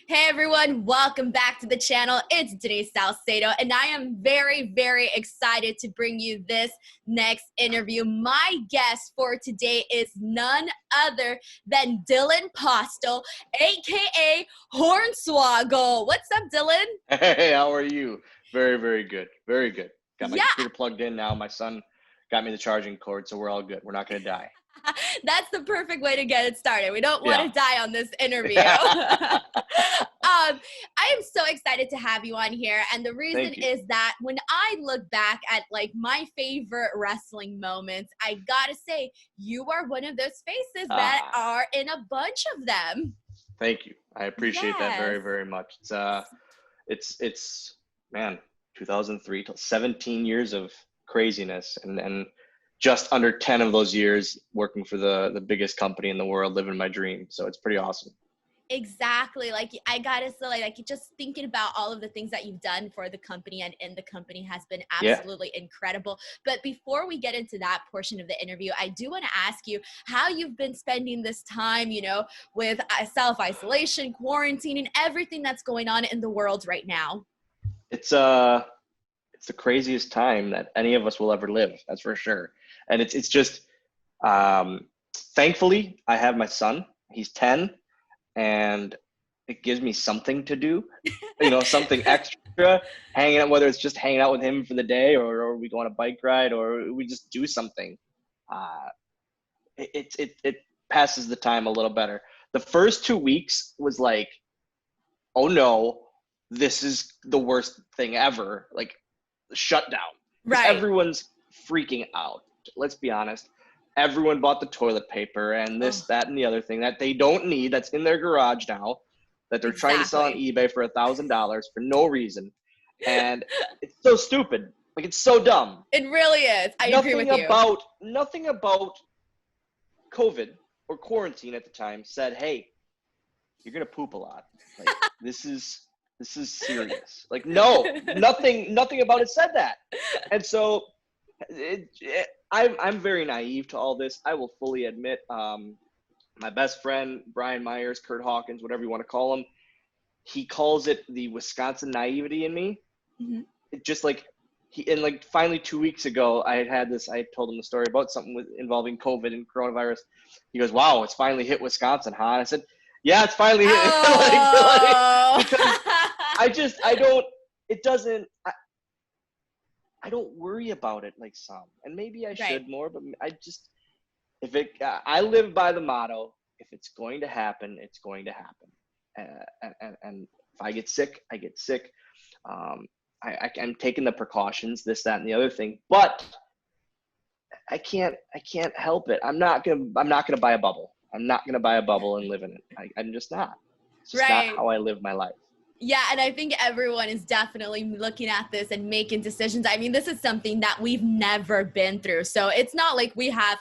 Hey everyone, welcome back to the channel. It's Denise Salcedo, and I am very, very excited to bring you this next interview. My guest for today is none other than Dylan Postl, aka Hornswoggle. What's up, Dylan? Hey, how are you? Very, very good. Very good. Got my Yeah, computer plugged in now. My son got me the charging cord, so we're all good. We're not going to die. that's the perfect way to get it started. We don't want Yeah. to die on this interview. I am so excited to have you on here. And the reason Thank you. is that when I look back at like my favorite wrestling moments, I gotta say, you are one of those faces that Ah, are in a bunch of them. thank you. I appreciate that Yes. very, very much. It's man, 2003 till 17 years of craziness, and just under 10 of those years working for the biggest company in the world, living my dream. So it's pretty awesome. Exactly. Like I gotta say, like just thinking about all of the things that you've done for the company and in the company has been Yeah. absolutely incredible. But before we get into that portion of the interview, I do want to ask you how you've been spending this time, with self-isolation, quarantine, and everything that's going on in the world right now. It's the craziest time that any of us will ever live. That's for sure. And it's just um, thankfully I have my son. He's 10, and it gives me something to do. Something extra. Hanging out, whether it's just hanging out with him for the day, or we go on a bike ride, or we just do something. Uh, it passes the time a little better. The first 2 weeks was like, oh no, this is the worst thing ever. Like, shutdown, because Right. everyone's freaking out. Let's be honest. Everyone bought the toilet paper and Oh, this, that, and the other thing that they don't need, that's in their garage now, that they're trying to sell on exactly. eBay for $1,000 for no reason. And it's so stupid. Like, it's so dumb. It really is. I agree with you. Nothing about COVID or quarantine at the time said, hey, you're gonna poop a lot. Like, this is serious. Like, no, nothing about it said that. And so I'm very naive to all this. I will fully admit. My best friend Brian Myers, Kurt Hawkins, whatever you want to call him, he calls it the Wisconsin naivety in me. Mhm. It just like finally 2 weeks ago, I told him the story about something involving COVID and coronavirus. He goes, "Wow, it's finally hit Wisconsin, huh?" And I said, "Yeah, it's finally hit." Oh. Because I don't. It doesn't. I don't worry about it like some, and maybe I Right. should more, but I just, I live by the motto: if it's going to happen, it's going to happen. And if I get sick, I get sick. Um, I'm taking the precautions, this, that, and the other thing, but I can't help it. I'm not gonna buy a bubble. I'm not gonna buy a bubble and live in it. I'm just not. It's just not Right. how I live my life. Yeah, and I think everyone is definitely looking at this and making decisions. I mean, this is something that we've never been through. So it's not like we have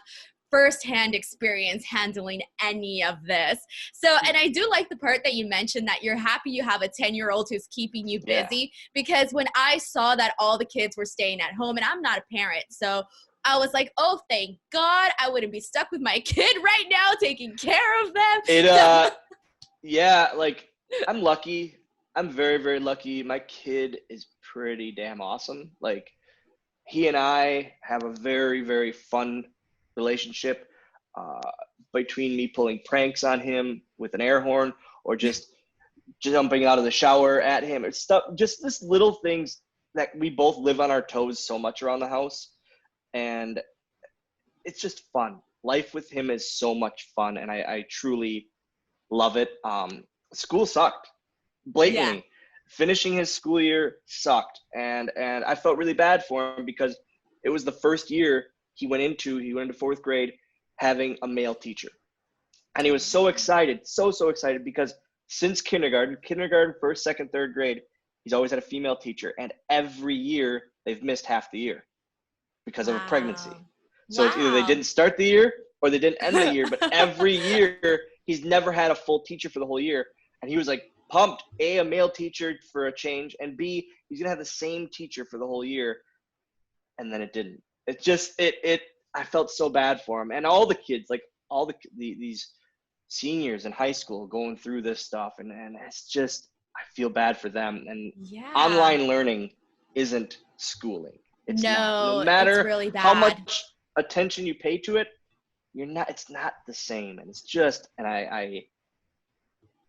firsthand experience handling any of this. So, and I do like the part that you mentioned that you're happy you have a 10-year-old who's keeping you Yeah. busy, because when I saw that all the kids were staying at home, and I'm not a parent, so I was like, oh, thank God I wouldn't be stuck with my kid right now taking care of them. It So, yeah, like, I'm lucky. I'm very, very lucky. My kid is pretty damn awesome. Like, he and I have a very, very fun relationship, uh, between me pulling pranks on him with an air horn, or just jumping out of the shower at him. It's stuff, just this little things that we both live on our toes so much around the house. And it's just fun. Life with him is so much fun, and I truly love it. School sucked yeah. blatantly. Finishing his school year sucked, and I felt really bad for him, because it was the first year he went into fourth grade having a male teacher, and he was so excited, so excited, because since kindergarten, first, second, third grade, he's always had a female teacher, and every year they've missed half the year because of a pregnancy. Wow. So it's either they Wow. didn't start the year or they didn't end the year, but every year he's never had a full teacher for the whole year. And he was like pumped, a male teacher for a change, and B, he's going to have the same teacher for the whole year. And then it didn't. It just, I felt so bad for him. And all the kids, like these seniors in high school going through this stuff, and it's just, I feel bad for them. And Yeah. online learning isn't schooling. It's not. No No, it's matter really how bad. much attention you pay to it, it's not the same. And it's just, and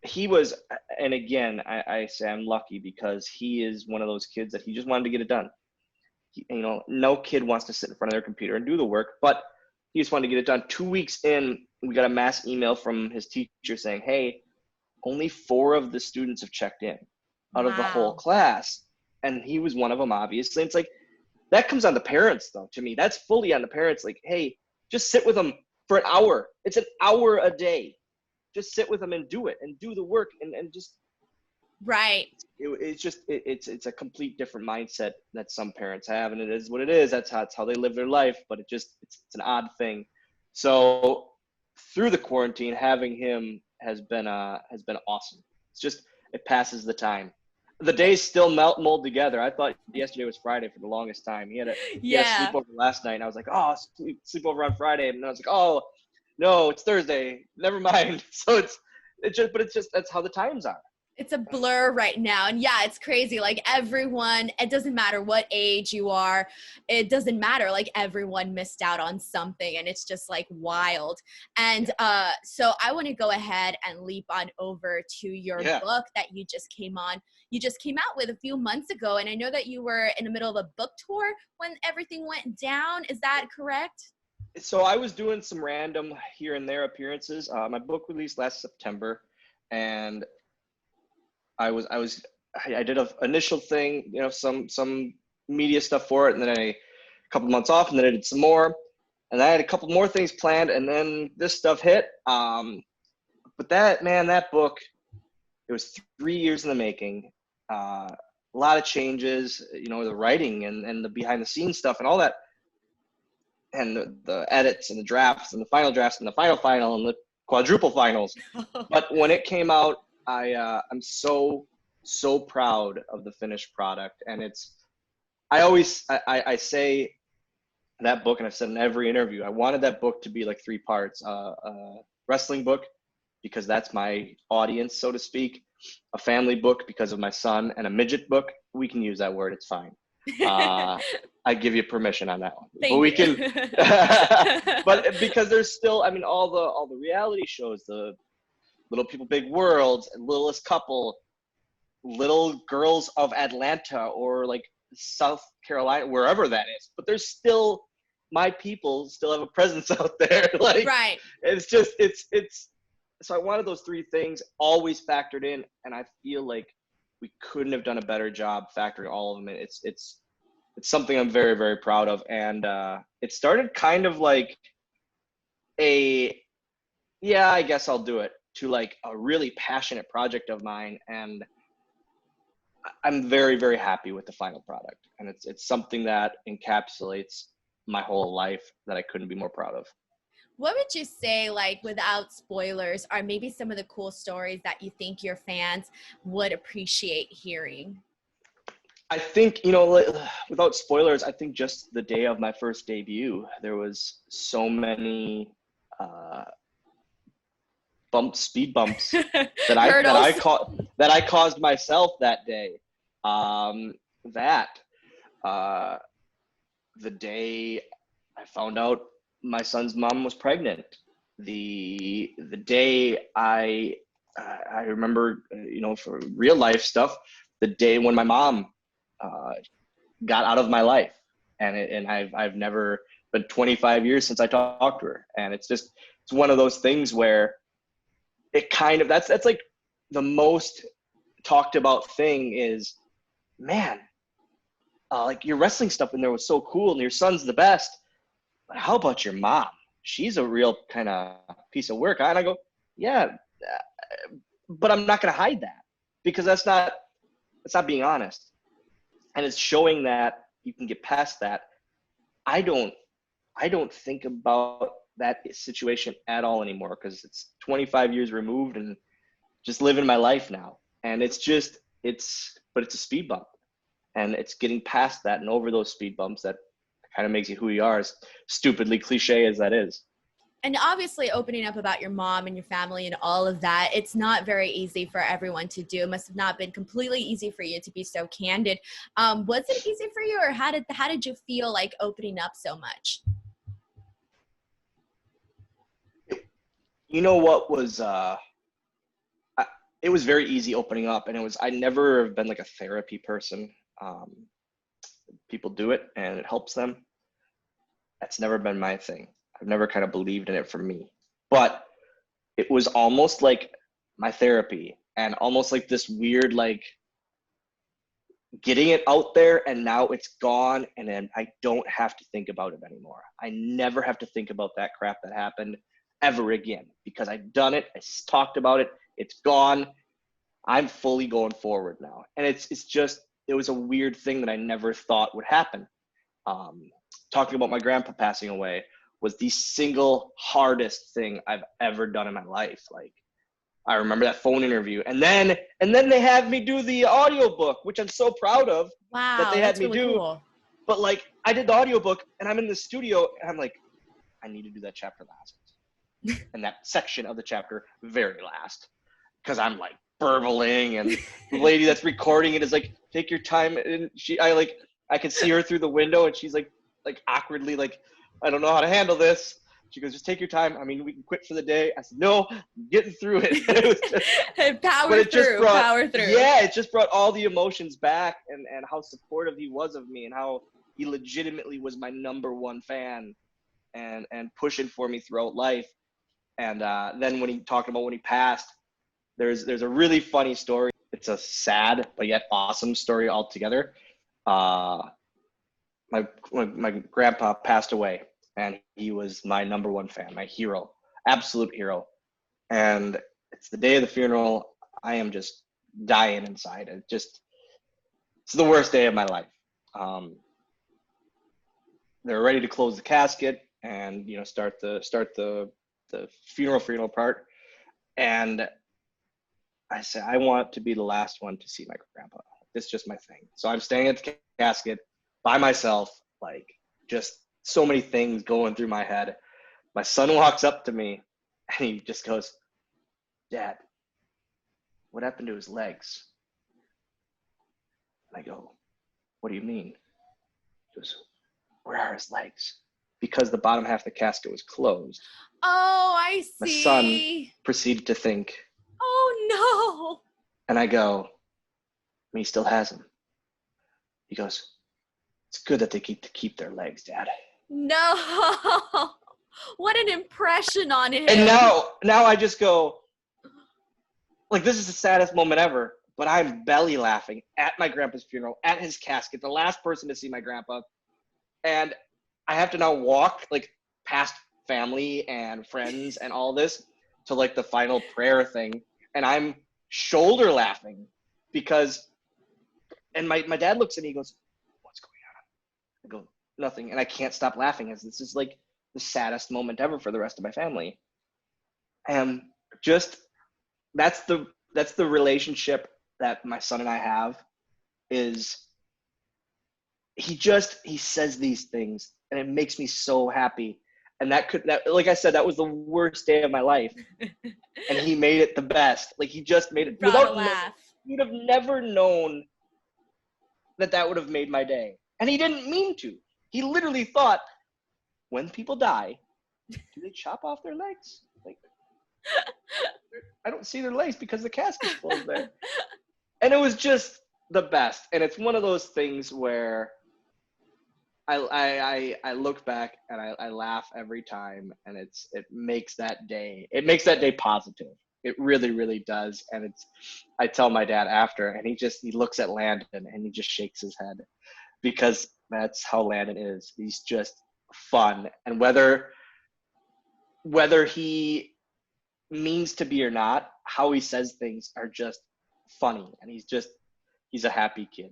he was, and again, I say I'm lucky because he is one of those kids that he just wanted to get it done. No kid wants to sit in front of their computer and do the work, but he just wanted to get it done. 2 weeks in, we got a mass email from his teacher saying, hey, only 4 of the students have checked in out of the whole Wow. class. And he was one of them, obviously. It's like, that comes on the parents, though, to me. That's fully on the parents. Like, hey, just sit with them for an hour. It's an hour a day. Just sit with them and do it and do the work and just. Right. It's a complete different mindset that some parents have, and it is what it is. That's how they live their life. But it's an odd thing. So through the quarantine, having him has been awesome. It's just, it passes the time. The days still mold together. I thought yesterday was Friday for the longest time. He had a Yeah. sleepover last night, and I was like, oh, sleepover on Friday, and I was like, oh no, it's Thursday. Never mind. So it's just that's how the times are. It's a blur right now. And yeah, it's crazy. Like everyone, it doesn't matter what age you are. It doesn't matter. Like everyone missed out on something, and it's just like wild. And so I want to go ahead and leap on over to your book that you just came out with a few months ago. And I know that you were in the middle of a book tour when everything went down. Is that correct? So I was doing some random here and there appearances. My book released last September, and I did an initial thing, some media stuff for it, and then a couple months off, and then I did some more, and I had a couple more things planned, and then this stuff hit. But that book, it was 3 years in the making. A lot of changes, the writing and the behind the scenes stuff and all that, and the edits and the drafts and the final drafts and the final and the quadruple finals. But when it came out, I'm so proud of the finished product. And I say that book, and I've said in every interview, I wanted that book to be like 3 parts, a wrestling book, because that's my audience, so to speak, a family book because of my son, and a midget book. We can use that word. It's fine. I give you permission on that one. But we can, but because there's still, all the reality shows, the Little People Big Worlds, Littlest Couple, Little Girls of Atlanta, or like South Carolina, wherever that is. But there's still, my people still have a presence out there. Like, right. It's just, so I wanted those 3 things always factored in, and I feel like we couldn't have done a better job factoring all of them in. It's something I'm very, very proud of. And it started kind of like I guess I'll do it, to like a really passionate project of mine. And I'm very, very happy with the final product. And it's something that encapsulates my whole life that I couldn't be more proud of. What would you say, like, without spoilers, are maybe some of the cool stories that you think your fans would appreciate hearing? I think, without spoilers, I think just the day of my first debut, there was so many speed bumps that I caused myself that day. The day I found out my son's mom was pregnant, the day I remember, for real life stuff, the day when my mom got out of my life, and I've never been 25 years since I talked to her, and it's one of those things where it kind of, that's like the most talked about thing is, man, like your wrestling stuff in there was so cool, and your son's the best, but how about your mom? She's a real kind of piece of work. And I go, yeah, but I'm not going to hide that, because that's not being honest. And it's showing that you can get past that. I don't think about that situation at all anymore, because it's 25 years removed and just living my life now. And it's a speed bump, and it's getting past that and over those speed bumps that kind of makes you who you are, as stupidly cliche as that is. And obviously opening up about your mom and your family and all of that, it's not very easy for everyone to do. It must have not been completely easy for you to be so candid. Was it easy for you, or how did you feel like opening up so much? You know what was it was very easy opening up, and I never have been like a therapy person. People do it and it helps them. That's never been my thing. I've never kind of believed in it for me, but it was almost like my therapy, and almost like this weird, like, getting it out there, and now it's gone, and then I don't have to think about it anymore. I never have to think about that crap that happened ever again, because I've done it. I talked about it. It's gone. I'm fully going forward now. And it was a weird thing that I never thought would happen. Talking about my grandpa passing away was the single hardest thing I've ever done in my life. Like, I remember that phone interview, and then they had me do the audiobook, which I'm so proud of. Wow, that they had that's me really do. cool. But like, I did the audiobook, and I'm in the studio, and I'm like, I need to do that chapter last. And that section of the chapter very last, because I'm like burbling, and the lady that's recording it is like, take your time. And I could see her through the window, and she's like awkwardly, like, I don't know how to handle this. She goes, just take your time. I mean, we can quit for the day. I said, no, I'm getting through it. It was just, power through. Yeah, it just brought all the emotions back, and how supportive he was of me, and how he legitimately was my number one fan, and pushing for me throughout life. And then when he talked about when he passed, there's a really funny story. It's a sad but yet awesome story altogether. My grandpa passed away, and he was my number one fan, my hero, absolute hero. And it's the day of the funeral. I am just dying inside. It's the worst day of my life. They're ready to close the casket and start the funeral part. And I said, I want to be the last one to see my grandpa. It's just my thing. So I'm standing at the casket by myself, like, just so many things going through my head. My son walks up to me, and he just goes, Dad, what happened to his legs? And I go, what do you mean? He goes, where are his legs? Because the bottom half of the casket was closed. Oh, I see. My son proceeded to think. Oh, no. And I go, he still has them. He goes, it's good that they keep their legs, Dad. No. What an impression on him. And now I just go, like, this is the saddest moment ever, but I'm belly laughing at my grandpa's funeral, at his casket, the last person to see my grandpa. And I have to now walk, like, past family and friends and all this to, like, the final prayer thing. And I'm shoulder laughing because, and my dad looks at me and he goes, what's going on? I go, nothing. And I can't stop laughing, as this is like the saddest moment ever for the rest of my family. And just, that's the relationship that my son and I have. Is he says these things, and it makes me so happy. And that like I said, that was the worst day of my life, and he made it the best. Like, he just made it without a laugh. You'd have never known that would have made my day. And he didn't mean to. He literally thought, when people die, do they chop off their legs? Like, I don't see their legs because the casket's closed there. And it was just the best. And it's one of those things where I look back and I laugh every time, and it makes that day positive. It really, really does. And I tell my dad after, and he looks at Landon and he just shakes his head, because that's how Landon is. He's just fun. And whether he means to be or not, how he says things are just funny. And he's a happy kid.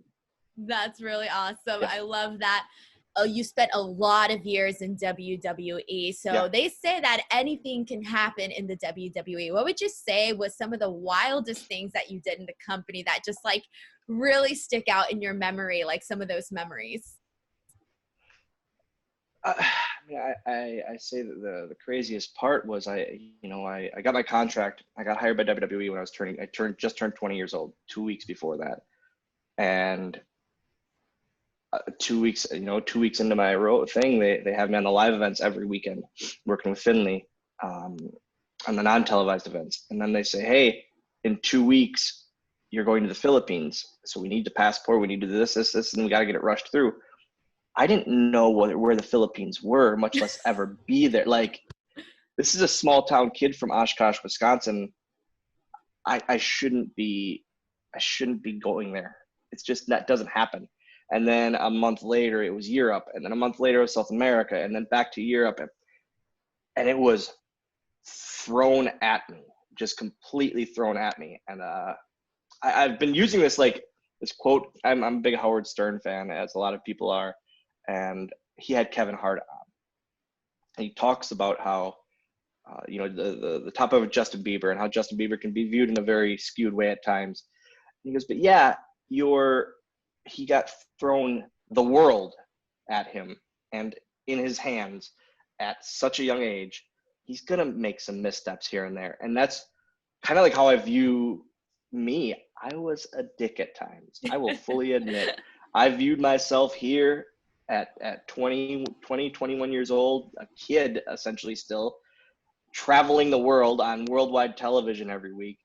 That's really awesome. Yeah. I love that. Oh, you spent a lot of years in WWE. So Yeah. They say that anything can happen in the WWE. What would you say was some of the wildest things that you did in the company that just, like, really stick out in your memory, like some of those memories? I mean, I say that the craziest part was I got my contract. I got hired by WWE when I just turned 20 years old, 2 weeks before that. And 2 weeks, 2 weeks into my thing, they have me on the live events every weekend, working with Finley, on the non-televised events. And then they say, hey, in 2 weeks, you're going to the Philippines. So we need the passport. We need to do this, and we got to get it rushed through. I didn't know where the Philippines were, much less ever be there. Like, this is a small town kid from Oshkosh, Wisconsin. I shouldn't be going there. It's just, that doesn't happen. And then a month later, it was Europe. And then a month later, it was South America. And then back to Europe. And it was thrown at me, just completely thrown at me. And I've been using this quote. I'm a big Howard Stern fan, as a lot of people are. And he had Kevin Hart on. And he talks about how, the top of Justin Bieber, and how Justin Bieber can be viewed in a very skewed way at times. And he goes, but yeah, he got thrown the world at him and in his hands at such a young age. He's going to make some missteps here and there. And that's kind of like how I view me. I was a dick at times. I will fully admit. I viewed myself here at 21 years old, a kid essentially still, traveling the world on worldwide television every week.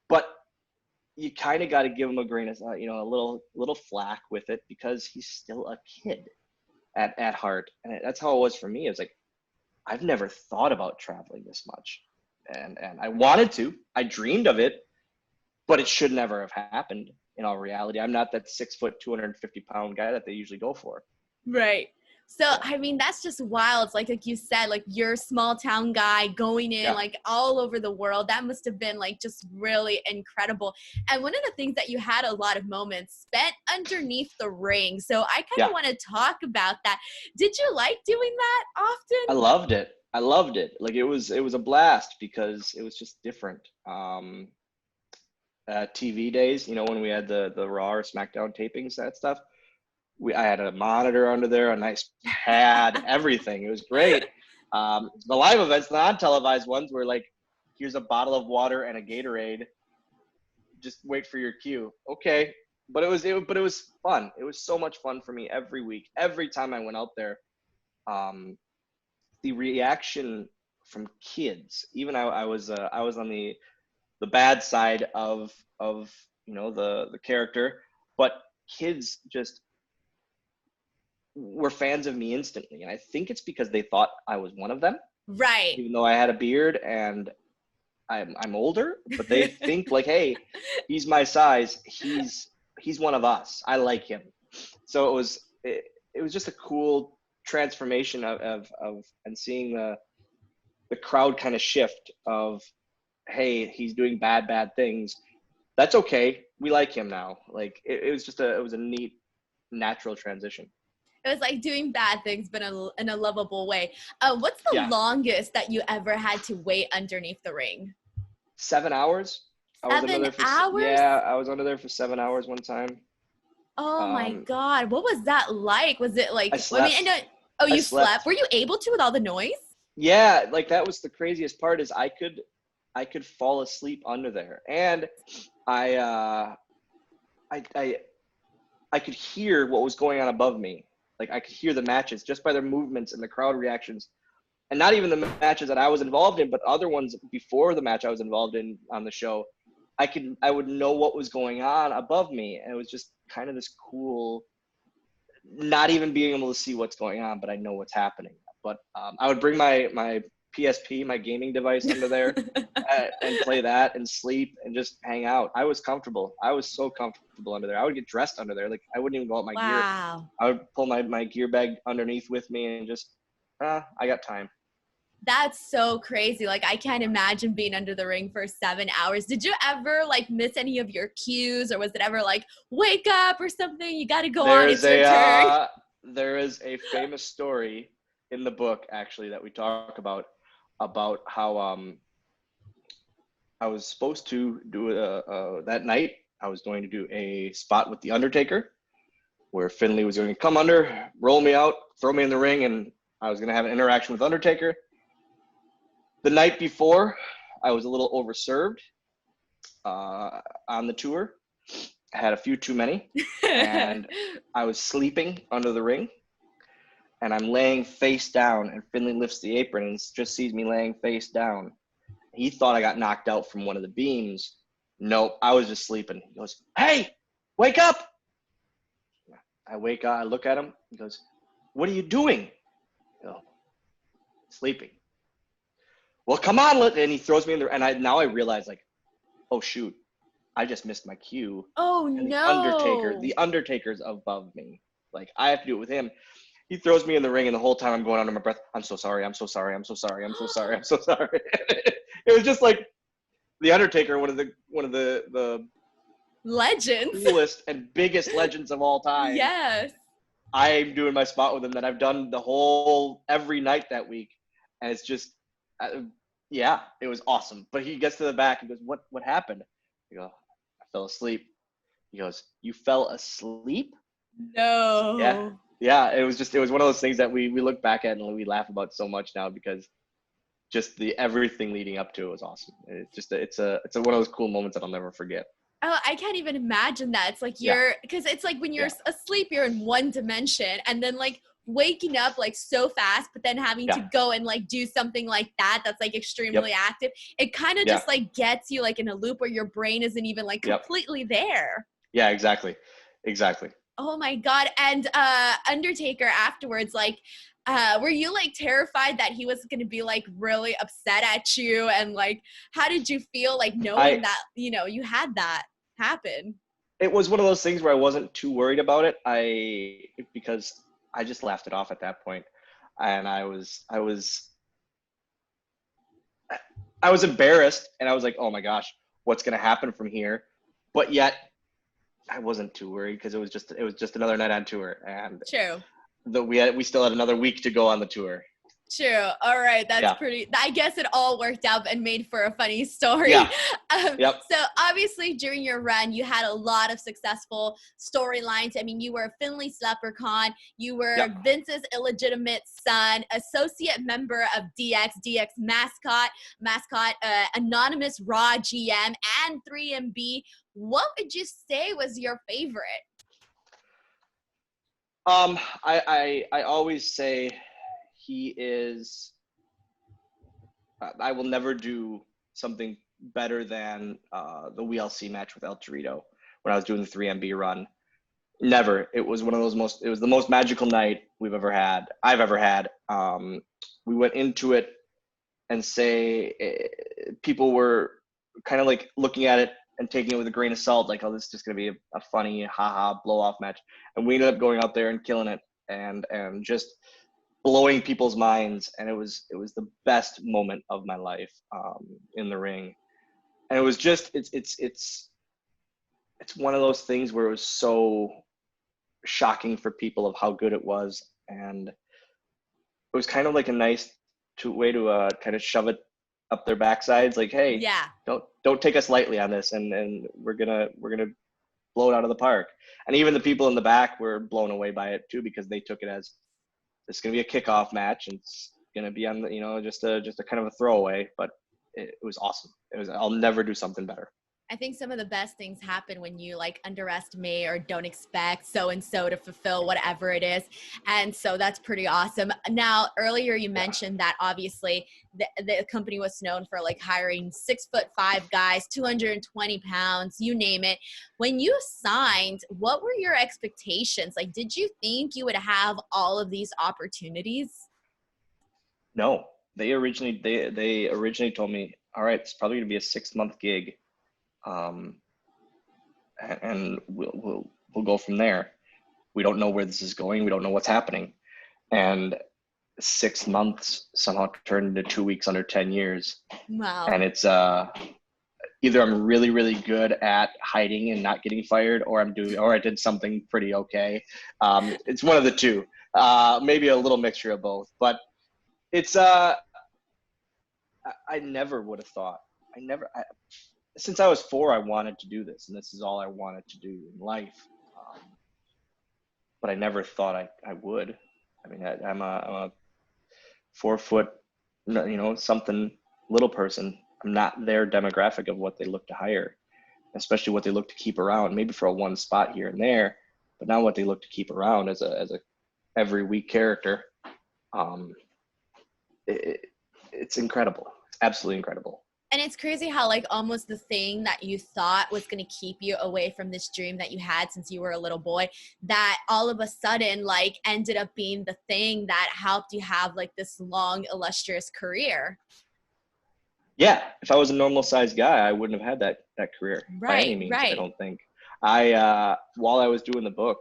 But you kind of got to give him a grain of, a little flack with it, because he's still a kid at heart. And that's how it was for me. It's like, I've never thought about traveling this much. And I wanted to, I dreamed of it, but it should never have happened. In all reality, I'm not that 6 foot, 250-pound guy that they usually go for. Right. So, I mean, that's just wild. It's like you said, like, you're a small town guy going in like all over the world. That must have been like just really incredible. And one of the things that you had a lot of moments spent underneath the ring. So I kind of want to talk about that. Did you like doing that often? I loved it. Like, it was a blast, because it was just different. TV days, when we had the Raw or SmackDown tapings, that stuff. I had a monitor under there, a nice pad, everything. It was great. The live events, the non-televised ones, were like, here's a bottle of water and a Gatorade. Just wait for your cue. Okay, but it was fun. It was so much fun for me every week. Every time I went out there, the reaction from kids. Even I was on the bad side of the character, but kids just were fans of me instantly. And I think it's because they thought I was one of them. Right. Even though I had a beard and I'm older, but they think like, hey, he's my size. He's one of us. I like him. So it was just a cool transformation of and seeing the crowd kind of shift of, hey, he's doing bad things. That's okay. We like him now. Like, it was a neat, natural transition. It was like doing bad things, but in a lovable way. What's the longest that you ever had to wait underneath the ring? 7 hours. 7 hours? Yeah, I was under there for 7 hours one time. Oh my God. What was that like? Was it like, I slept. You slept? Were you able to with all the noise? Yeah, like, that was the craziest part, is I could fall asleep under there. And I could hear what was going on above me. Like, I could hear the matches just by their movements and the crowd reactions. And not even the matches that I was involved in, but other ones before the match I was involved in on the show. I would know what was going on above me. And it was just kind of this cool, not even being able to see what's going on, but I know what's happening. But I would bring my PSP, my gaming device, under there and play that and sleep and just hang out. I was comfortable. I was so comfortable under there. I would get dressed under there. Like, I wouldn't even go out my gear. I would pull my gear bag underneath with me and just, I got time. That's so crazy. Like, I can't imagine being under the ring for 7 hours. Did you ever like miss any of your cues, or was it ever like, wake up or something? You got to go on. It's your turn. There is a famous story in the book, actually, that we talk about how I was supposed to do that night. I was going to do a spot with the Undertaker, where Finley was going to come under, roll me out, throw me in the ring, and I was going to have an interaction with Undertaker. The night before, I was a little overserved on the tour. I had a few too many, and I was sleeping under the ring, and I'm laying face down, and Finley lifts the apron and just sees me laying face down. He thought I got knocked out from one of the beams. Nope, I was just sleeping. He goes, "Hey, wake up!" I wake up, I look at him. He goes, "What are you doing?" I go, "Sleeping." "Well, come on," and he throws me in there. And now I realize, like, oh shoot, I just missed my cue. Oh, and no. The Undertaker's above me. Like, I have to do it with him. He throws me in the ring, and the whole time I'm going under my breath, "I'm so sorry, I'm so sorry, I'm so sorry, I'm so sorry, I'm so sorry." It was just like the Undertaker, one of the Legends. coolest and biggest legends of all time. Yes. I'm doing my spot with him that I've done every night that week, and it's just, yeah, it was awesome. But he gets to the back and goes, "What happened?" I go, "I fell asleep." He goes, "You fell asleep?" No. Yeah. It was one of those things that we look back at and we laugh about so much now, because just everything leading up to it was awesome. It's one of those cool moments that I'll never forget. Oh, I can't even imagine that. It's like because it's like when you're asleep, you're in one dimension, and then like waking up like so fast, but then having to go and like do something like that's like extremely active. It kind of just like gets you like in a loop where your brain isn't even like completely there. Yeah, exactly. Oh my God. And Undertaker afterwards, like, were you like terrified that he was going to be like really upset at you? And like, how did you feel like knowing that, you had that happen? It was one of those things where I wasn't too worried about it. Because I just laughed it off at that point. And I was embarrassed, and I was like, "Oh my gosh, what's going to happen from here?" But yet I wasn't too worried, because it was just another night on tour, and True. we still had another week to go on the tour. True. All right. That's pretty, I guess it all worked out and made for a funny story. Yeah. So obviously during your run, you had a lot of successful storylines. I mean, you were Finley's leprechaun. You were Vince's illegitimate son, associate member of DX mascot, anonymous Raw GM, and 3MB. What would you say was your favorite? I always say I will never do something better than the WLC match with El Torito when I was doing the 3MB run. Never. It was it was the most magical night I've ever had. We went into it and people were kind of like looking at it and taking it with a grain of salt, like, "Oh, this is just going to be a funny, haha, blow-off match." And we ended up going out there and killing it and just blowing people's minds. And it was the best moment of my life in the ring. And it was just, it's one of those things where it was so shocking for people of how good it was. And it was kind of like a nice way to kind of shove it up their backsides, like, "Hey, don't take us lightly on this, and we're gonna blow it out of the park." And even the people in the back were blown away by it too, because they took it as, it's gonna be a kickoff match, and it's gonna be on the, just a kind of a throwaway. But it was awesome. I'll never do something better. I think some of the best things happen when you like underestimate or don't expect so-and-so to fulfill whatever it is. And so that's pretty awesome. Now, earlier you mentioned that obviously the company was known for like hiring 6'5" guys, 220 pounds, you name it. When you signed, what were your expectations? Like, did you think you would have all of these opportunities? No, they originally told me, "All right, it's probably gonna be a 6-month gig. And we'll go from there. We don't know where this is going. We don't know what's happening." And 6 months somehow turned into 2 weeks under 10 years. Wow. And it's either I'm really, really good at hiding and not getting fired, or I did something pretty okay. It's one of the two. Maybe a little mixture of both. But it's I never would have thought. Since I was 4, I wanted to do this, and this is all I wanted to do in life. but I never thought I would. I mean, I'm a 4 foot, something little person. I'm not their demographic of what they look to hire, especially what they look to keep around, maybe for a one spot here and there, but not what they look to keep around as a every week character. It's incredible. It's absolutely incredible. And it's crazy how like almost the thing that you thought was going to keep you away from this dream that you had since you were a little boy, that all of a sudden like ended up being the thing that helped you have like this long, illustrious career. Yeah. If I was a normal sized guy, I wouldn't have had that career by any means. I don't think. While I was doing the book,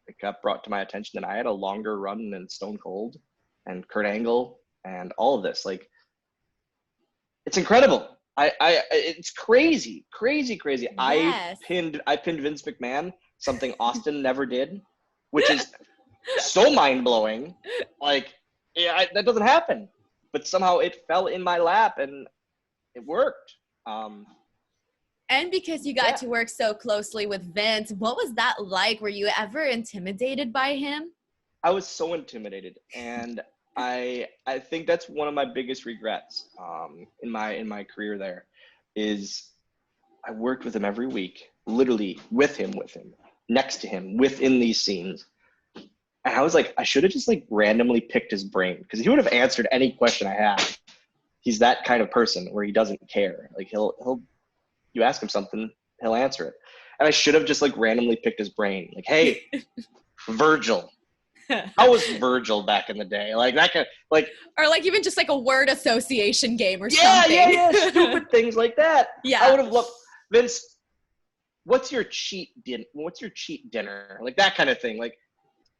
it got brought to my attention that I had a longer run than Stone Cold and Kurt Angle and all of this. Like, it's incredible. It's crazy. Yes. I pinned Vince McMahon, something Austin never did, which is so mind blowing. Like, that doesn't happen, but somehow it fell in my lap and it worked. And because you got to work so closely with Vince, what was that like? Were you ever intimidated by him? I was so intimidated, and I think that's one of my biggest regrets in my career there is I worked with him every week, literally with him, next to him, within these scenes. And I was like, I should have just like randomly picked his brain because he would have answered any question I had. He's that kind of person where he doesn't care. Like you ask him something, he'll answer it. And I should have just like randomly picked his brain. Like, hey, Virgil. How was Virgil back in the day? Like that kind of, like, or like even just like a word association game or something. Yeah. Stupid things like that. Yeah. I would have loved Vince. What's your cheat dinner? Like that kind of thing. Like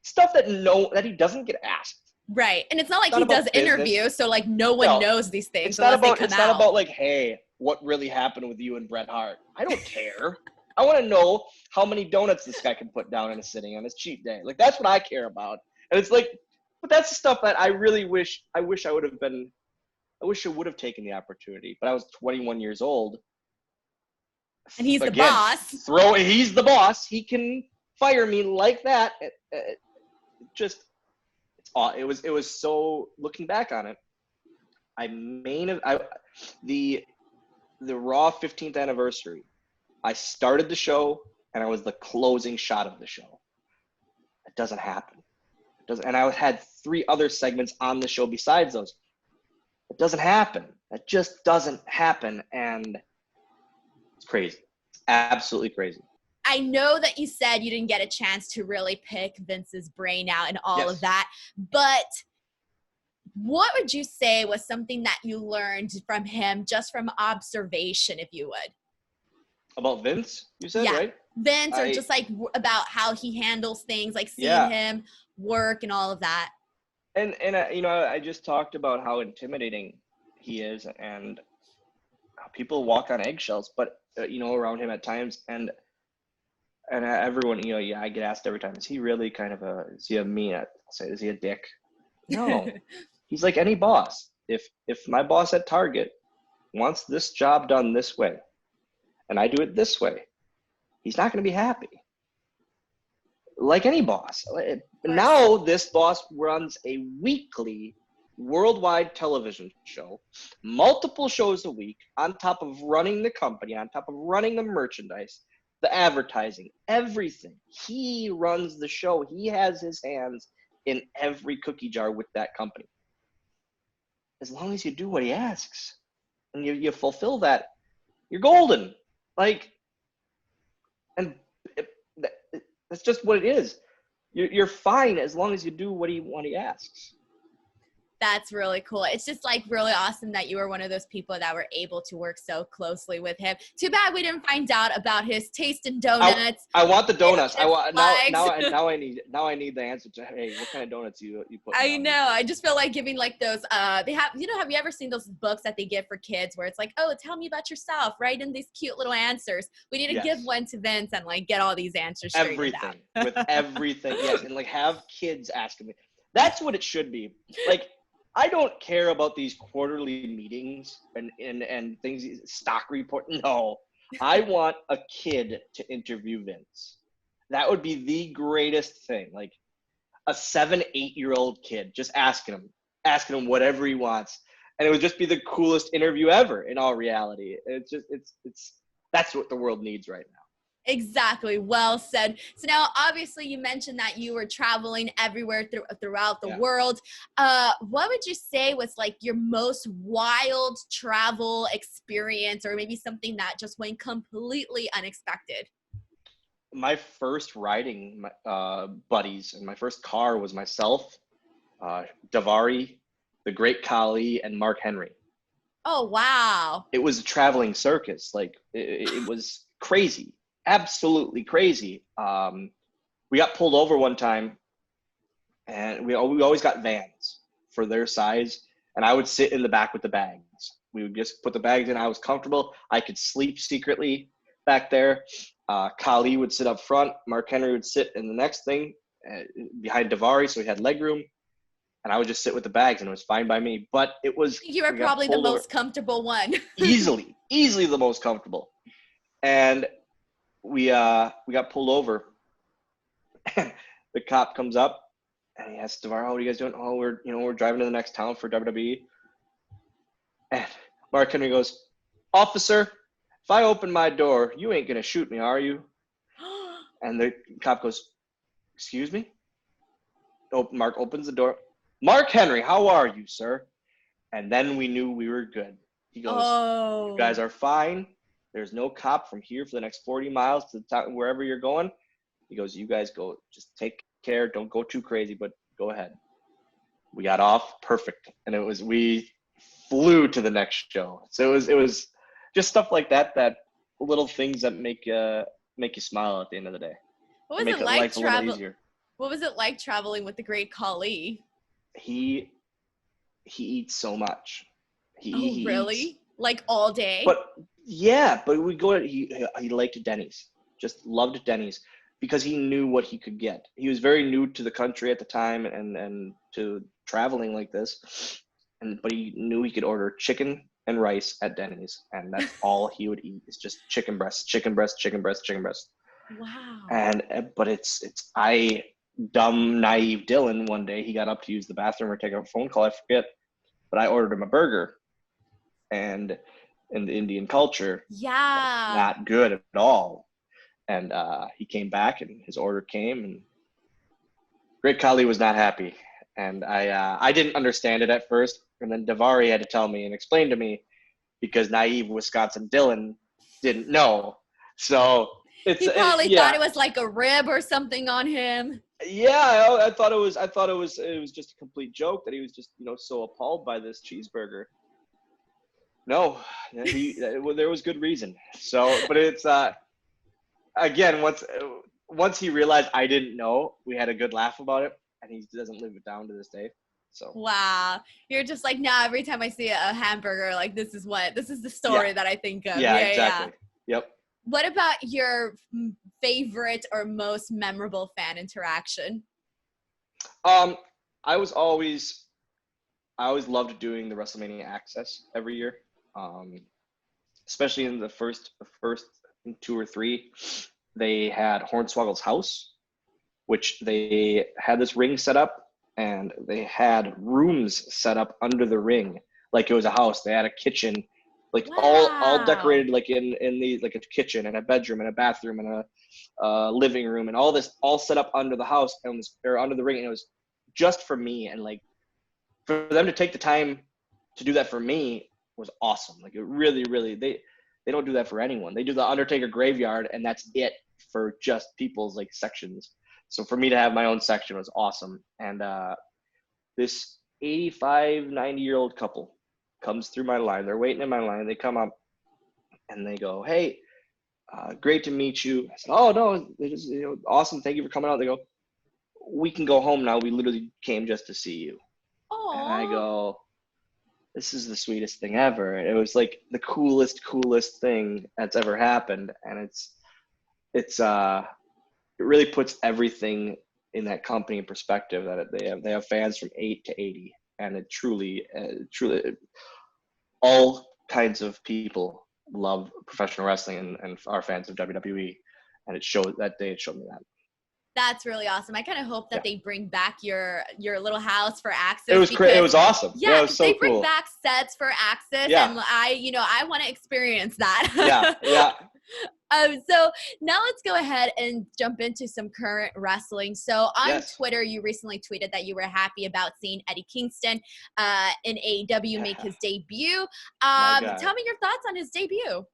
stuff that he doesn't get asked. Right. And it's not like he does interviews, so like no one knows these things. It's not about like, hey, what really happened with you and Bret Hart? I don't care. I want to know how many donuts this guy can put down in a sitting on his cheat day. Like that's what I care about. And it's like, but that's the stuff that I really wish I would have taken the opportunity. But I was 21 years old. And he's the boss. He's the boss. He can fire me like that. It was so, looking back on it, the Raw 15th anniversary, I started the show and I was the closing shot of the show. It doesn't happen. And I had 3 other segments on the show besides those. It doesn't happen. It just doesn't happen. And it's crazy. It's absolutely crazy. I know that you said you didn't get a chance to really pick Vince's brain out and all of that, but what would you say was something that you learned from him just from observation, if you would? About Vince, you said, right? Vince, or just like about how he handles things, like seeing him work and all of that. And I just talked about how intimidating he is and how people walk on eggshells, but around him at times, and everyone, I get asked every time, is he really kind of is he a mean? I'll say, is he a dick? No, he's like any boss. If my boss at Target wants this job done this way, and I do it this way, he's not going to be happy. Like any boss. Now this boss runs a weekly worldwide television show, multiple shows a week, on top of running the company, on top of running the merchandise, the advertising, everything. He runs the show. He has his hands in every cookie jar with that company. As long as you do what he asks and you fulfill that, you're golden. That's just what it is. You're fine as long as you do what he asks. That's really cool. It's just like really awesome that you were one of those people that were able to work so closely with him. Too bad we didn't find out about his taste in donuts. I want the donuts. Now I need the answer to, hey, what kind of donuts you put? I know. I just feel like giving like those have you ever seen those books that they give for kids where it's like, oh, tell me about yourself, write in these cute little answers. We need to give one to Vince and like get all these answers straightened out. With everything. Yes, and like have kids asking me. That's what it should be. Like, I don't care about these quarterly meetings and things, stock report. No, I want a kid to interview Vince. that would be the greatest thing. Like a 7, 8-year-old kid just asking him whatever he wants. And it would just be the coolest interview ever in all reality. It's that's what the world needs right now. Exactly. Well said. So now, obviously, you mentioned that you were traveling everywhere throughout the world. What would you say was like your most wild travel experience, or maybe something that just went completely unexpected? My first riding buddies and my first car was myself, Davari, the Great Khali, and Mark Henry. Oh, wow. It was a traveling circus. Like it was crazy, absolutely crazy. We got pulled over one time, and we always got vans for their size, and I would sit in the back with the bags. We would just put the bags in. I was comfortable. I could sleep secretly back there. Khali would sit up front. Mark Henry would sit in the next thing behind Davari, so he had leg room. And I would just sit with the bags, and it was fine by me. But it was – you were probably the most comfortable one. easily the most comfortable. And we got pulled over. The cop comes up, and he asks Davari, "Oh, what are you guys doing?" "Oh, we're driving to the next town for WWE." And Mark Henry goes, "Officer, if I open my door, you ain't gonna shoot me, are you?" And the cop goes, "Excuse me?" Mark opens the door. "Mark Henry, how are you, sir?" And then we knew we were good. He goes, "You guys are fine. There's no cop from here for the next 40 miles to the town, wherever you're going." He goes, "You guys go. Just take care. Don't go too crazy, but go ahead." We got off perfect, and we flew to the next show. So it was just stuff like that little things that make you smile at the end of the day. What was make it like life a little easier. What was it like traveling with the Great Khali? He eats so much. He really eats, like all day. But we go. He liked Denny's. Just loved Denny's because he knew what he could get. He was very new to the country at the time and to traveling like this, but he knew he could order chicken and rice at Denny's, and that's all he would eat is just chicken breast, chicken breast, chicken breast, chicken breast. Wow. But it's dumb, naive Dylan, one day he got up to use the bathroom or take a phone call, I forget, but I ordered him a burger. And in the Indian culture, not good at all. And he came back, and his order came, and Great Khali was not happy. And I didn't understand it at first. And then Davari had to tell me and explain to me because naive Wisconsin Dylan didn't know. So he probably thought it was like a rib or something on him. Yeah, I thought it was just a complete joke that he was just so appalled by this cheeseburger. No, there was good reason. So, but it's again once he realized I didn't know, we had a good laugh about it, and he doesn't live it down to this day. So wow, you're just like, now every time I see a hamburger, like this is the story that I think of. Yeah, exactly. Yep. What about your favorite or most memorable fan interaction? I always loved doing the WrestleMania Access every year, especially in the first 2 or 3. They had Hornswoggle's house, which they had this ring set up, and they had rooms set up under the ring like it was a house. They had a kitchen. Like all decorated like in the like a kitchen and a bedroom and a bathroom and a living room and all this all set up under the house or under the ring, and it was just for me. And like for them to take the time to do that for me was awesome. Like it really they don't do that for anyone. They do the Undertaker graveyard, and that's it for just people's like sections. So for me to have my own section was awesome. And this 85, 90-year-old couple comes through my line. They're waiting in my line. They come up and they go, "Hey, great to meet you." I said, "Oh, no, it is, awesome. Thank you for coming out." They go, "We can go home now. We literally came just to see you." Aww. And I go, "This is the sweetest thing ever." It was like the coolest thing that's ever happened. And it really puts everything in that company in perspective, that they have fans from 8 to 80. And it truly, all kinds of people love professional wrestling and are fans of WWE. And it showed me that. That's really awesome. I kind of hope that they bring back your little house for Access. It was crazy. It was awesome. Yeah, it was so they bring cool. back sets for Access, Yeah. and I want to experience that. Yeah. So now let's go ahead and jump into some current wrestling. So on Twitter, you recently tweeted that you were happy about seeing Eddie Kingston in AEW make his debut. Tell me your thoughts on his debut.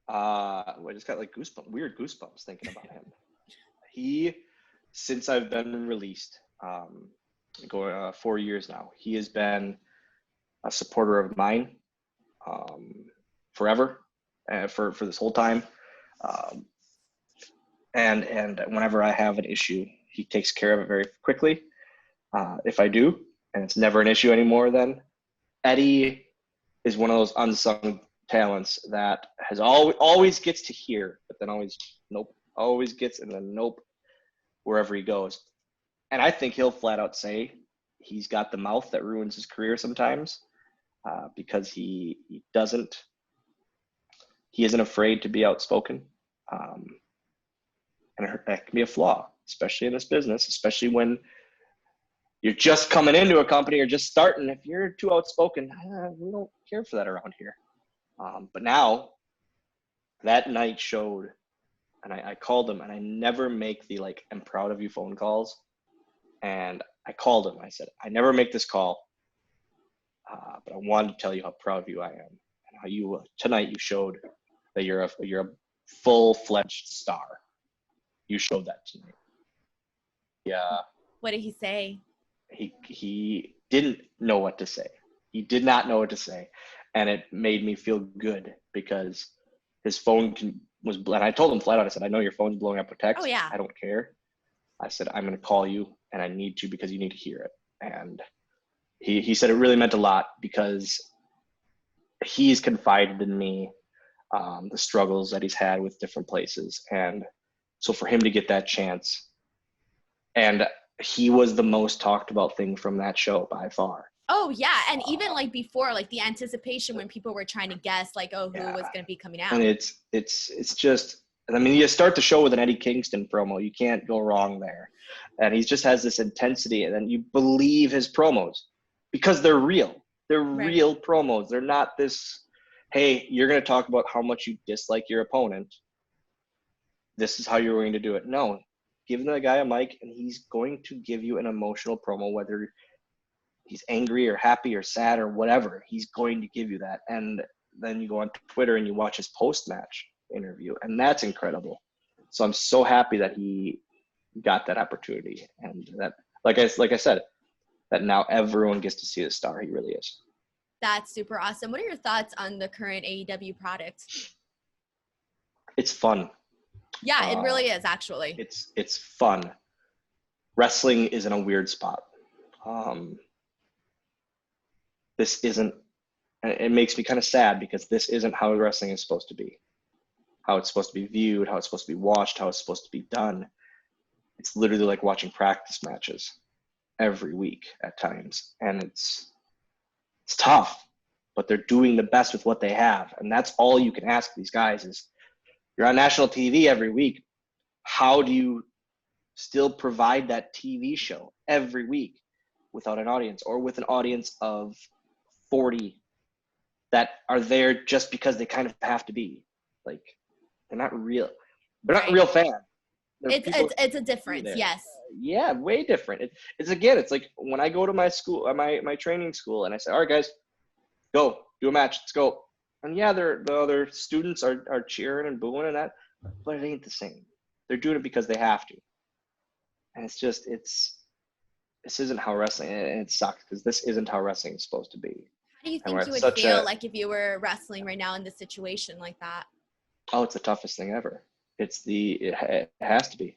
I just got like weird goosebumps thinking about him. Since I've been released, going 4 years now, he has been a supporter of mine forever. For this whole time, and whenever I have an issue, he takes care of it very quickly. If I do, and it's never an issue anymore, then Eddie is one of those unsung talents that has always gets to hear, but then always nope, always gets, and then nope, wherever he goes. And I think he'll flat out say he's got the mouth that ruins his career sometimes, because he isn't afraid to be outspoken. And that can be a flaw, especially in this business, especially when you're just coming into a company or just starting. If you're too outspoken, we don't care for that around here. But now that night showed, and I called him, and I never make the I'm proud of you phone calls. And I called him. I said, I never make this call, but I wanted to tell you how proud of you I am, and how you tonight you showed that you're a full-fledged star. You showed that tonight. Yeah. What did he say? He didn't know what to say. He did not know what to say, and it made me feel good because his phone was. And I told him flat out. I said, I know your phone's blowing up with text. Oh yeah. I don't care. I said, I'm going to call you, and I need to because you need to hear it. And he said it really meant a lot because he's confided in me the struggles that he's had with different places. And so for him to get that chance, and he was the most talked about thing from that show by far. Oh yeah. And even before, the anticipation when people were trying to guess who was going to be coming out. And it's just, I mean, you start the show with an Eddie Kingston promo. You can't go wrong there. And he just has this intensity, and then you believe his promos because they're real. They're real promos. They're not this, hey, you're going to talk about how much you dislike your opponent. This is how you're going to do it. No, give the guy a mic, and he's going to give you an emotional promo, whether he's angry or happy or sad or whatever. He's going to give you that. And then you go on Twitter and you watch his post-match interview, and that's incredible. So I'm so happy that he got that opportunity, and that, like I said, that now everyone gets to see the star he really is. That's super awesome. What are your thoughts on the current AEW product? It's fun. Yeah, it really is, actually. It's fun. Wrestling is in a weird spot. This isn't, and it makes me kind of sad because this isn't how wrestling is supposed to be. How it's supposed to be viewed, how it's supposed to be watched, how it's supposed to be done. It's literally like watching practice matches every week at times. And it's tough, but they're doing the best with what they have. And that's all you can ask these guys is, you're on national TV every week. How do you still provide that TV show every week without an audience, or with an audience of 40 that are there just because they kind of have to be? Like, they're not real. They're not real fans. It's a difference, yes. Yeah, way different. It's like when I go to my school, my training school, and I say, all right, guys, go do a match. Let's go. And yeah, the other students are cheering and booing and that, but it ain't the same. They're doing it because they have to. And it's just, this isn't how wrestling, and it sucks because this isn't how wrestling is supposed to be. How do you think you would feel like if you were wrestling right now in this situation like that? Oh, it's the toughest thing ever. It has to be.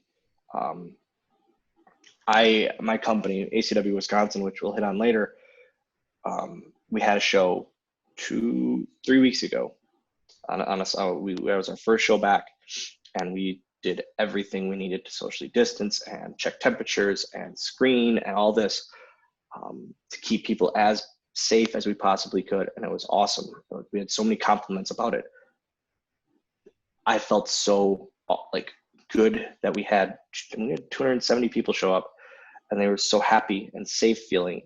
My company, ACW Wisconsin, which we'll hit on later, we had a show 2-3 weeks ago. It was our first show back, and we did everything we needed to socially distance and check temperatures and screen and all this to keep people as safe as we possibly could, and it was awesome. We had so many compliments about it. I felt so good that we had 270 people show up, and they were so happy and safe feeling,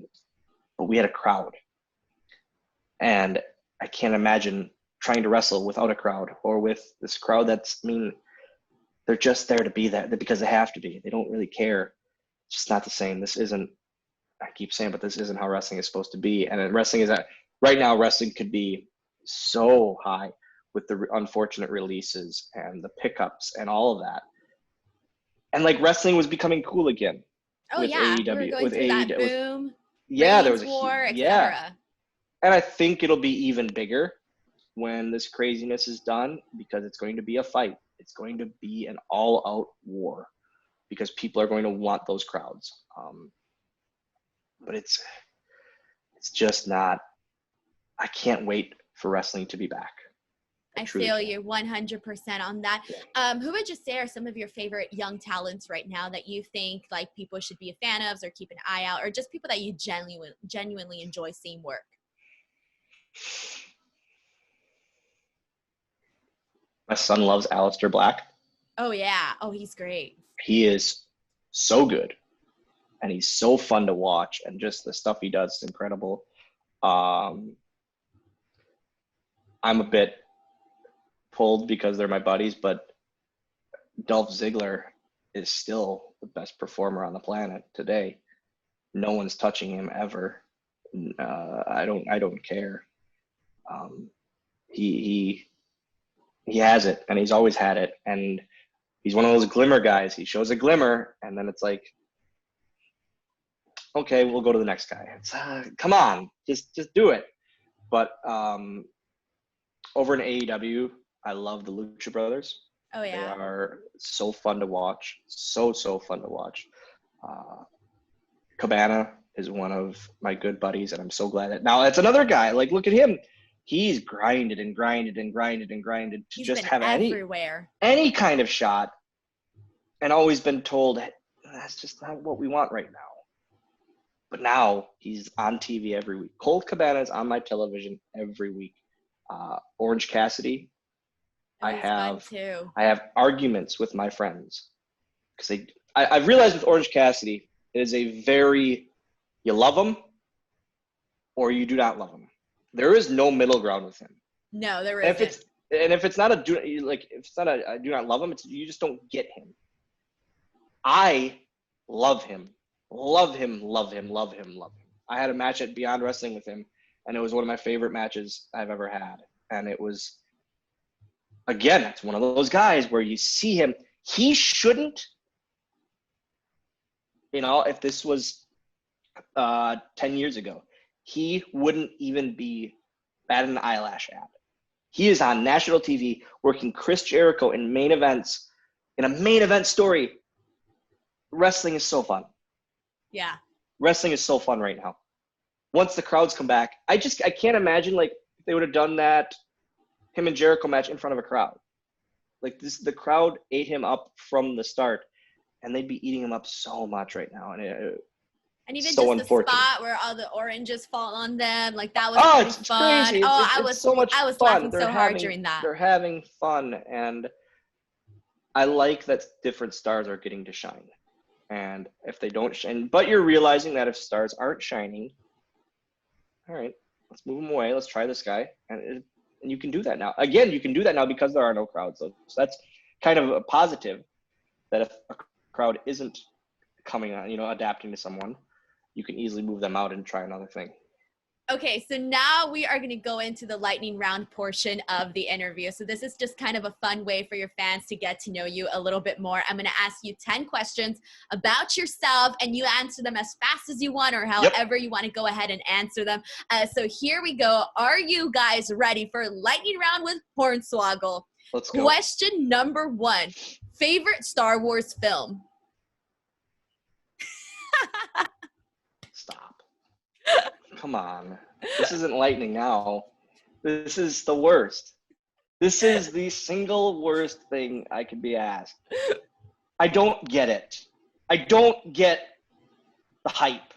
but we had a crowd. And I can't imagine trying to wrestle without a crowd, or with this crowd they're just there to be there because they have to be. They don't really care. It's just not the same. This isn't, I keep saying, but this isn't how wrestling is supposed to be. And right now, wrestling could be so high with the unfortunate releases and the pickups and all of that. And like wrestling was becoming cool again. Oh with yeah, AEW, we were going with through that AEW, boom. There was a war, yeah. etc. And I think it'll be even bigger when this craziness is done, because it's going to be a fight. It's going to be an all-out war because people are going to want those crowds. But it's just not. I can't wait for wrestling to be back. I feel you 100% on that. Who would you say are some of your favorite young talents right now that you think like people should be a fan of or keep an eye out, or just people that you genuinely enjoy seeing work? My son loves Aleister Black. Oh yeah. Oh, he's great. He is so good, and he's so fun to watch, and just the stuff he does is incredible. I'm a bit pulled because they're my buddies, but Dolph Ziggler is still the best performer on the planet today. No one's touching him ever. I don't care. He has it, and he's always had it, and he's one of those glimmer guys. He shows a glimmer, and then it's like, okay, we'll go to the next guy. It's come on, just do it. But over in AEW, I love the Lucha Brothers. Oh yeah, they are so fun to watch. So fun to watch. Cabana is one of my good buddies, and I'm so glad that now that's another guy. Like, look at him. He's grinded to he's just been have everywhere. any kind of shot, and always been told that's just not what we want right now. But now he's on TV every week. Colt Cabana is on my television every week. Orange Cassidy, I have arguments with my friends because I've realized with Orange Cassidy, it is a very, you love him or you do not love him. There is no middle ground with him. No, there isn't. If it's not a do not love him, you just don't get him. I love him. Love him. I had a match at Beyond Wrestling with him, and it was one of my favorite matches I've ever had. And it was, again, it's one of those guys where you see him, he shouldn't, if this was 10 years ago, he wouldn't even be batting an eyelash at. He is on national TV working Chris Jericho in main events, in a main event story. Wrestling is so fun. Yeah. Wrestling is so fun right now. Once the crowds come back, I can't imagine like if they would have done that him and Jericho match in front of a crowd. Like the crowd ate him up from the start, and they'd be eating him up so much right now. And even so just the spot where all the oranges fall on them, like that was pretty fun. Crazy. I was so much fun. I was laughing so hard during that. They're having fun, and I like that different stars are getting to shine. And if they don't shine, but you're realizing that if stars aren't shining, all right, let's move them away. Let's try this guy, and you can do that now. Again, you can do that now because there are no crowds. So that's kind of a positive. That if a crowd isn't coming on, adapting to someone, you can easily move them out and try another thing. Okay, so now we are going to go into the lightning round portion of the interview. So this is just kind of a fun way for your fans to get to know you a little bit more. I'm going to ask you 10 questions about yourself, and you answer them as fast as you want or however you want to go ahead and answer them. So here we go. Are you guys ready for lightning round with Hornswoggle? Let's go. Question number 1. Favorite Star Wars film? Stop. Come on. This isn't lightning now. This is the worst. This is the single worst thing I could be asked. I don't get it. I don't get the hype.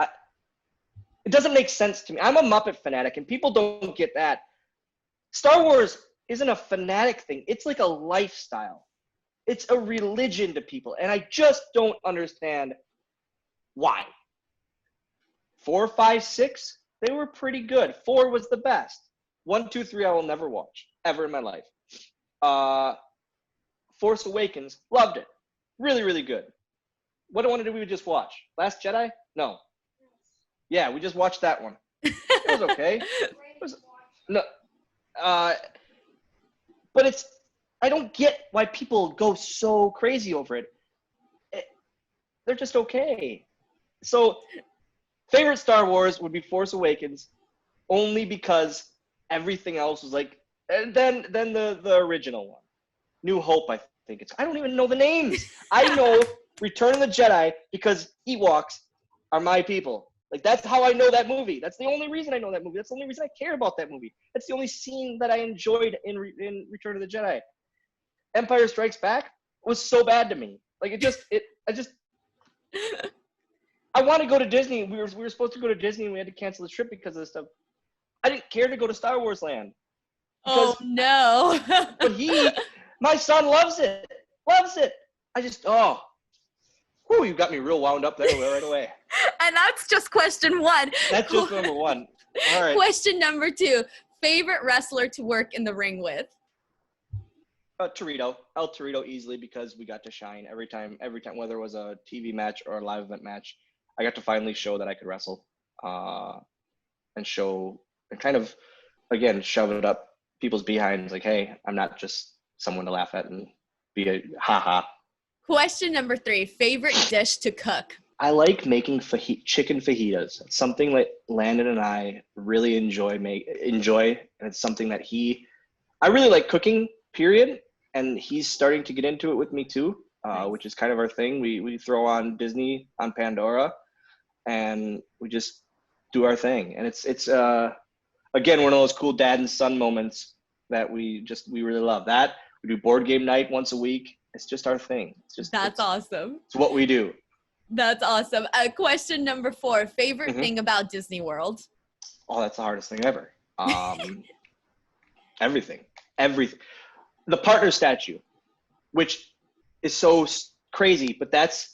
It doesn't make sense to me. I'm a Muppet fanatic, and people don't get that. Star Wars isn't a fanatic thing. It's like a lifestyle. It's a religion to people, and I just don't understand why. 4, 5, 6, they were pretty good. 4 was the best. 1, 2, 3, I will never watch ever in my life. Force Awakens, loved it. Really, really good. What did we just watch? Last Jedi? No. Yeah, we just watched that one. It was okay. But I don't get why people go so crazy over it. They're just okay. So, favorite Star Wars would be Force Awakens, only because everything else was like, and then the original one, New Hope. I think I don't even know the names. I know Return of the Jedi because Ewoks are my people. Like, that's how I know that movie. That's the only reason I know that movie. That's the only reason I care about that movie. That's the only scene that I enjoyed in Return of the Jedi. Empire Strikes Back was so bad to me. Like, I want to go to Disney. We were supposed to go to Disney and we had to cancel the trip because of this stuff. I didn't care to go to Star Wars Land. Oh no. But my son loves it. Loves it. You got me real wound up there right away. And that's just question 1. That's just number 1. All right. Question number 2. Favorite wrestler to work in the ring with? Torito. El Torito easily, because we got to shine every time, whether it was a TV match or a live event match. I got to finally show that I could wrestle, and kind of, again, shove it up people's behinds. Like, hey, I'm not just someone to laugh at and be a ha-ha. Question number 3, favorite dish to cook? I like making chicken fajitas. It's something that Landon and I really enjoy, and it's something that I really like cooking, period, and he's starting to get into it with me too, which is kind of our thing. We throw on Disney on Pandora, and we just do our thing. And it's again, one of those cool dad and son moments that we really love. That we do board game night once a week. It's just our thing. That's awesome. It's what we do. That's awesome. Question number 4, favorite thing about Disney World? Oh, that's the hardest thing ever. Everything. The partner statue, which is so crazy, but that's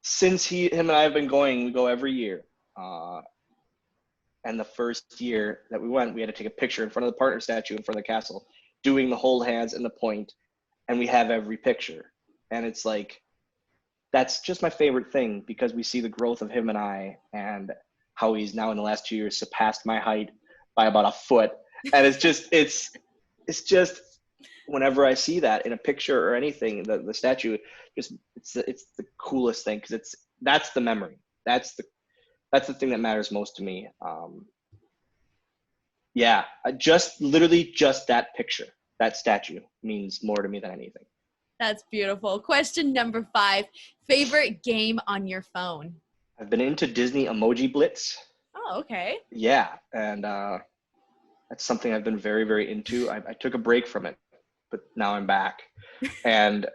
since him and I have been going, we go every year. And the first year that we went, we had to take a picture in front of the partner statue in front of the castle, doing the hold hands and the point, and we have every picture. And it's like, that's just my favorite thing, because we see the growth of him and I, and how he's now in the last 2 years surpassed my height by about a foot. And it's just whenever I see that in a picture or anything, the statue, it's the coolest thing, because that's the memory. That's the thing that matters most to me. Literally just that picture, that statue means more to me than anything. That's beautiful. Question number 5, favorite game on your phone? I've been into Disney Emoji Blitz. Oh, okay. Yeah, and that's something I've been very, very into. I took a break from it, but now I'm back. And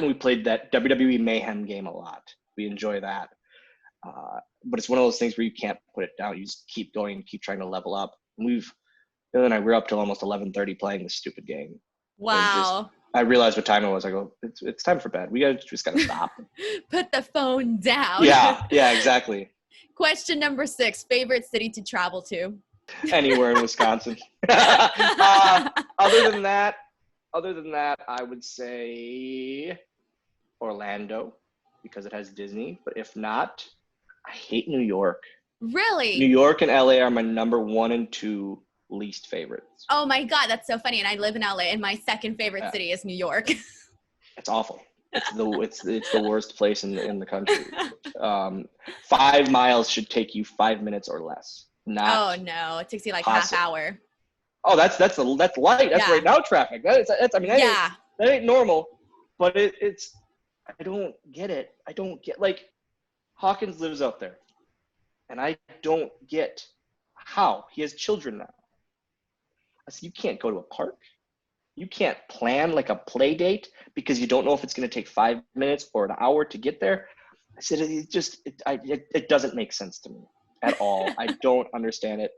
we played that WWE Mayhem game a lot. We enjoy that. But it's one of those things where you can't put it down. You just keep going, keep trying to level up. And we're up till almost 11:30 playing this stupid game. Wow. I realized what time it was. I go, it's time for bed. We just gotta stop. Put the phone down. Yeah, exactly. Question number 6, favorite city to travel to? Anywhere in Wisconsin. Other than that, I would say Orlando, because it has Disney. But if not, I hate New York. Really? New York and LA are my number 1 and 2 least favorites. Oh my God, that's so funny. And I live in LA, and my second favorite city is New York. It's awful. It's the worst place in the country. 5 miles should take you 5 minutes or less. Oh no, it takes you like half hour. Oh, that's light. That's right now traffic. That ain't normal. But it's I don't get it. I don't get, like, Hawkins lives out there, and I don't get how he has children now. I said, you can't go to a park. You can't plan like a play date because you don't know if it's going to take 5 minutes or an hour to get there. I said, it doesn't make sense to me at all. I don't understand it.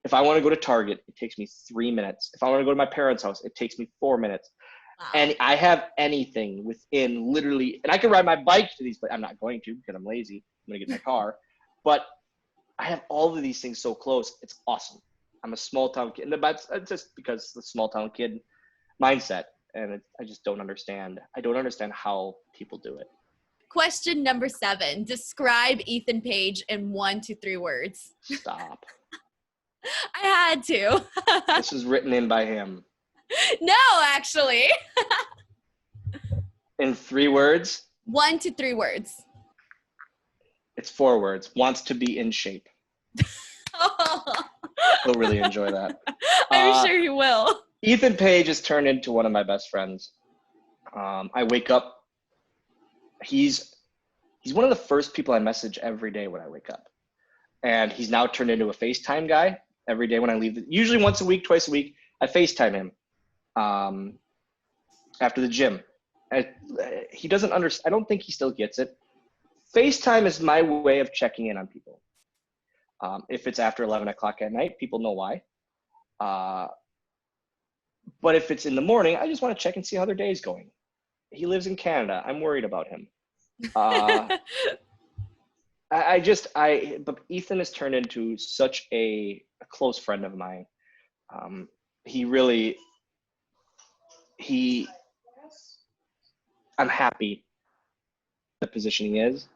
If I want to go to Target, it takes me 3 minutes. If I want to go to my parents' house, it takes me 4 minutes. And I have anything within literally, and I can ride my bike to these places. I'm not going to because I'm lazy. I'm going to get in my car. But I have all of these things so close. It's awesome. I'm a small town kid. But it's just because the small town kid mindset. And I just don't understand. I don't understand how people do it. Question number 7. Describe Ethan Page in 1 to 3 words. Stop. I had to. This is written in by him. No, actually. In 3 words? 1 to 3 words. It's 4 words. Wants to be in shape. He'll really enjoy that. I'm sure he will. Ethan Page has turned into one of my best friends. I wake up. He's one of the first people I message every day when I wake up. And he's now turned into a FaceTime guy every day when I leave. Usually once a week, twice a week, I FaceTime him after the gym. He doesn't understand. I don't think he still gets it. FaceTime is my way of checking in on people. If it's after 11 o'clock at night, people know why. But if it's in the morning, I just want to check and see how their day is going. He lives in Canada. I'm worried about him. But Ethan has turned into such a close friend of mine. I'm happy the position he is,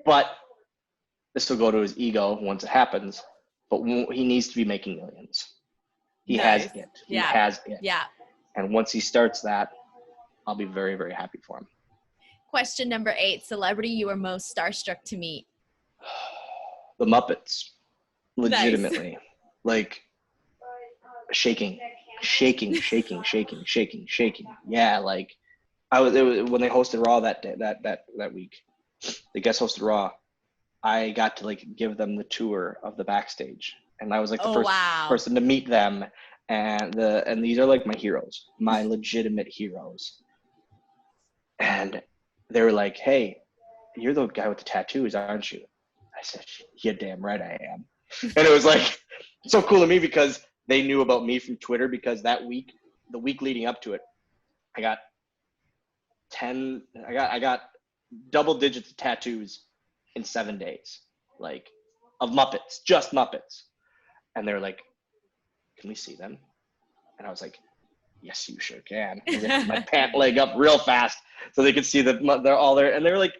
but this will go to his ego once it happens, but he needs to be making millions. He has it. He has it. Yeah. And once he starts that, I'll be very, very happy for him. Question number 8. Celebrity you are most starstruck to meet. The Muppets. Legitimately. Nice. Like shaking. Yeah, like when they hosted Raw that week. They guest hosted Raw. I got to like give them the tour of the backstage, and I was like the first person to meet them, and these are like my heroes, my legitimate heroes. And they were like, "Hey, you're the guy with the tattoos, aren't you?" I said, "You're damn right I am." And it was like so cool to me because they knew about me from Twitter, because that week, the week leading up to it, I got double digits of tattoos in 7 days, like of Muppets, just Muppets. And they're like, "Can we see them?" And I was like, "Yes, you sure can." I lifted my pant leg up real fast so they could see they're all there. And they were like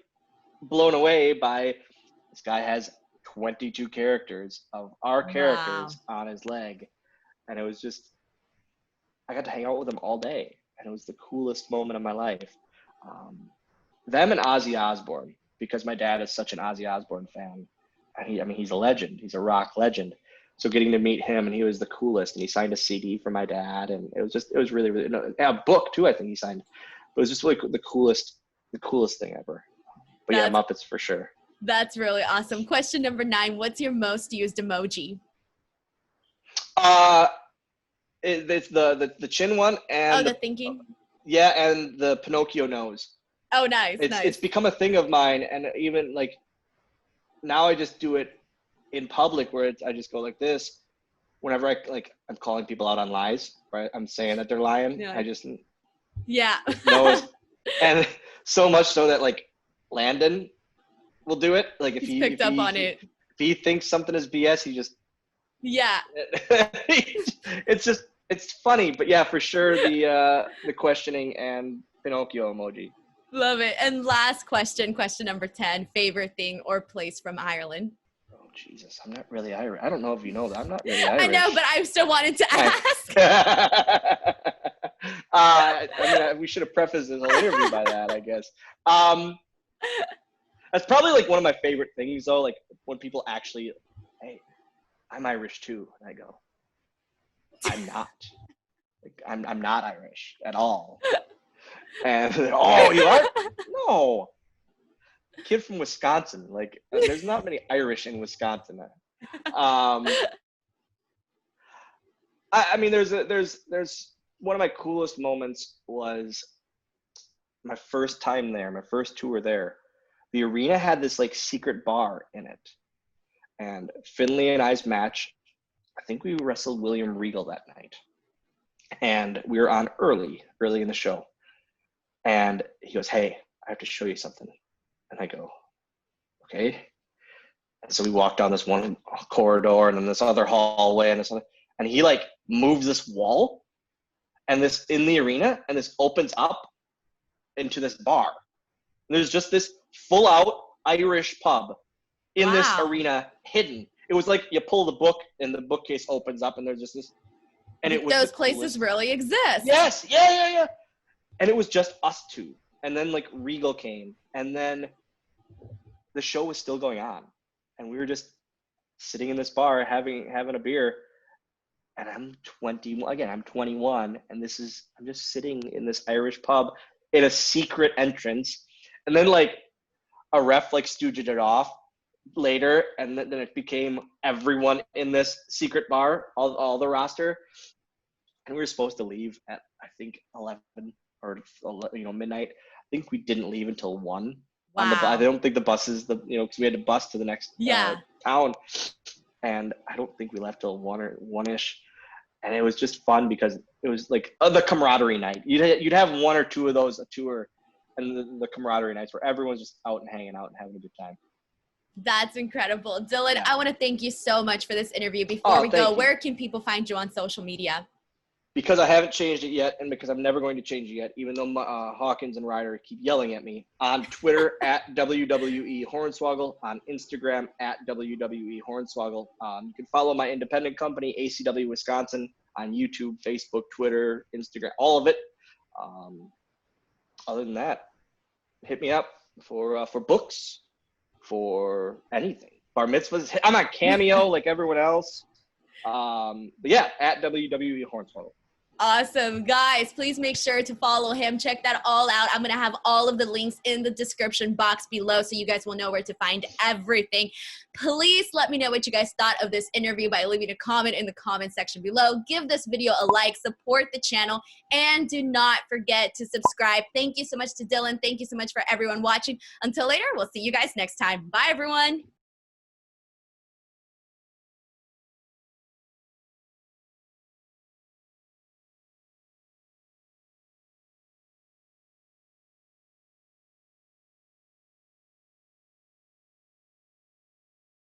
blown away by, this guy has 22 characters of our characters on his leg. And it was just, I got to hang out with them all day. And it was the coolest moment of my life. Them and Ozzy Osbourne, because my dad is such an Ozzy Osbourne fan. And he's a legend. He's a rock legend. So getting to meet him, and he was the coolest. And he signed a CD for my dad. And it was really, really, a book too, I think he signed. But it was just like the coolest thing ever. But yeah, Muppets for sure. That's really awesome. Question number 9. What's your most used emoji? It's the chin one, and the thinking. Yeah, and the Pinocchio nose. Oh, nice. It's become a thing of mine, and even like now I just do it in public where I just go like this. Whenever I'm calling people out on lies, right? I'm saying that they're lying. Yeah. I just nose, and so much so that like Landon will do it. Like if he picked up on it. If he thinks something is BS, he just it's funny. But yeah, for sure the questioning and Pinocchio emoji. Love it. And last question number 10. Favorite thing or place from Ireland? Oh Jesus, I'm not really Irish. I don't know if you know that. I'm not really Irish. I know, but I still wanted to ask. I mean, we should have prefaced this whole interview by that, I guess. That's probably like one of my favorite things, though. Like when people actually, "Hey, I'm Irish too," and I go, "I'm not. Like, I'm not Irish at all." And "Oh, you are?" No. Kid from Wisconsin. Like, there's not many Irish in Wisconsin. I mean, there's one of my coolest moments was my first time there, my first tour there. The arena had this like secret bar in it, and Finley and I's match, I think we wrestled William Regal that night. and we were on early in the show. And he goes, "Hey, I have to show you something." And I go, "Okay." And so we walk down this one corridor and then this other hallway and this other, and he like moves this wall and this in the arena, and this opens up into this bar. And there's just this full out Irish pub in this arena hidden. It was like you pull the book and the bookcase opens up and there's just this, and it was those places really exist. Yes, yeah. And it was just us two. And then like Regal came, and then the show was still going on, and we were just sitting in this bar having a beer. And I'm 21, and I'm just sitting in this Irish pub in a secret entrance, and then like a ref like stooged it off later, and then it became everyone in this secret bar, all the roster, and we were supposed to leave at I think 11 or midnight. I think we didn't leave until 1. Wow. On the I don't think the buses, because we had to bus to the next town, and I don't think we left till 1-ish. And it was just fun because it was like the camaraderie night. You'd have 1 or 2 of those a tour, and the camaraderie nights where everyone's just out and hanging out and having a good time. That's incredible. Dylan, I want to thank you so much for this interview. Before we go, where can people find you on social media? Because I haven't changed it yet, and because I'm never going to change it yet, even though Hawkins and Ryder keep yelling at me, on Twitter at WWE Hornswoggle, on Instagram at WWE Hornswoggle. You can follow my independent company, ACW Wisconsin, on YouTube, Facebook, Twitter, Instagram, all of it. Other than that, hit me up for books, for anything. Bar mitzvahs. I'm on Cameo like everyone else. But yeah, at WWE Hornswoggle. Awesome. Guys, please make sure to follow him. Check that all out. I'm going to have all of the links in the description box below so you guys will know where to find everything. Please let me know what you guys thought of this interview by leaving a comment in the comment section below. Give this video a like, support the channel, and do not forget to subscribe. Thank you so much to Dylan. Thank you so much for everyone watching. Until later, we'll see you guys next time. Bye, everyone.